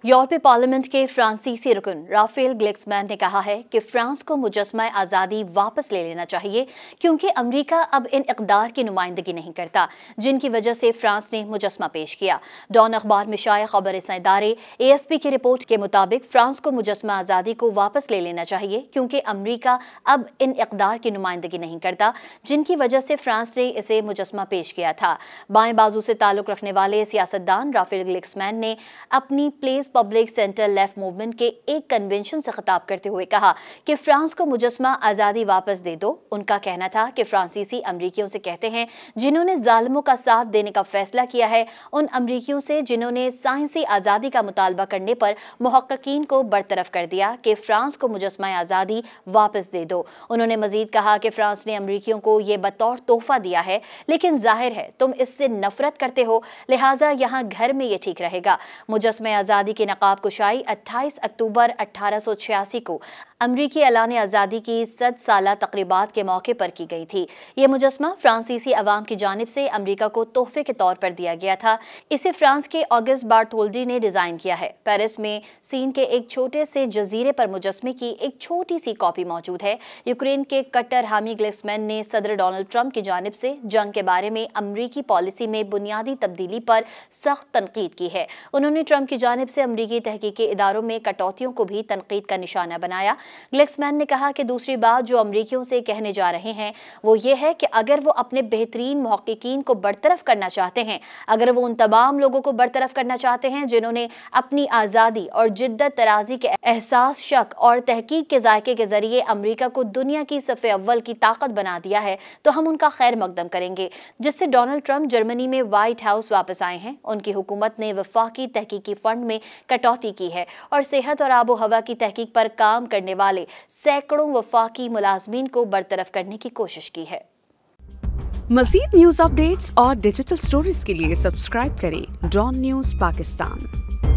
यूरोपीय पार्लियामेंट के फ्रांसीसी रुकन राफेल ग्लेक्समैन ने कहा है कि फ्रांस को मुजस्मा आज़ादी वापस ले लेना चाहिए क्योंकि अमेरिका अब इन इक़दार की नुमाइंदगी नहीं करता जिनकी वजह से फ्रांस ने मुजस्मा पेश किया। डॉन अखबार में शाया खबर रसां इदारे AFP की रिपोर्ट के मुताबिक फ्रांस को मुजस्मा आज़ादी को वापस ले लेना चाहिए क्योंकि अमेरिका अब इन इक़दार की नुमाइंदगी नहीं करता जिनकी वजह से फ्रांस ने इसे मुजस्मा पेश किया था। बाएं बाजू से ताल्लुक रखने वाले सियासतदान राफेल ग्लेक्समैन ने अपनी place public centre left movement के एक कन्वेंशन से खिताब करते हुए कहा कि फ्रांस को मुजस्मा आज़ादी वापस दे दो। उनका कहना था कि फ्रांसीसी अमरीकियों से कहते हैं जिन्होंने जालिमों का साथ देने का फैसला किया है, उन अमरीकियों से जिन्होंने साइंसी आज़ादी का मुतालबा करने पर मुहक्किकीन को बरतरफ कर दिया कि फ्रांस को मुजस्मा आज़ादी वापस दे दो। उन्होंने मजीद कहा कि फ्रांस ने अमरीकियों को ये बतौर तोहफा दिया है, लेकिन जाहिर है तुम इससे नफरत करते हो, लिहाजा यहाँ घर में ये ठीक रहेगा। मुजस्मा आज़ादी की नकाब कुशाई 28 अक्टूबर 1886 को अमरीकी ऐलान आज़ादी की 100 साला तकरीबात के मौके पर की गई थी। ये मुजस्मा फ्रांसीसी अवाम की जानिब से अमरीका को तोहफे के तौर पर दिया गया था। इसे फ्रांस के ऑगस्ट बार्टोल्डी ने डिज़ाइन किया है। पेरिस में सीन के एक छोटे से जजीरे पर मुजस्मे की एक छोटी सी कॉपी मौजूद है। यूक्रेन के कट्टर हामी ग्लेक्समैन ने सदर डोनाल्ड ट्रंप की जानिब से जंग के बारे में अमरीकी पॉलिसी में बुनियादी तब्दीली पर सख्त तनकीद की है। उन्होंने ट्रंप की जानिब से अमरीकी तहकीकी इदारों में कटौतियों को भी तनकीद का निशाना बनाया। ग्लेक्समैन ने कहा कि दूसरी बात जो अमरीकियों से कहने जा रहे हैं वो ये है कि अगर वो अपने बेहतरीन मुहक्किकीन को बरतरफ करना चाहते हैं, अगर वो उन तमाम लोगों को बरतरफ करना चाहते हैं जिन्होंने अपनी आज़ादी और जिद्दत तराजी के एहसास, शक और तहकीक के जायके के जरिए अमरीका को दुनिया की सफ़े अव्वल की ताकत बना दिया है, तो हम उनका खैर मकदम करेंगे। जिससे डोनाल्ड ट्रंप जर्मनी में व्हाइट हाउस वापस आए हैं। उनकी हुकूमत ने वफाकी तहकीकी फंड में कटौती की है और सेहत और आबो हवा की तहकीक पर काम करने वाले सैकड़ों वफाकी मुलाजमीन को बरतरफ करने की कोशिश की है। मज़ीद न्यूज़ अपडेट्स और डिजिटल स्टोरीज के लिए सब्सक्राइब करें डॉन न्यूज़ पाकिस्तान।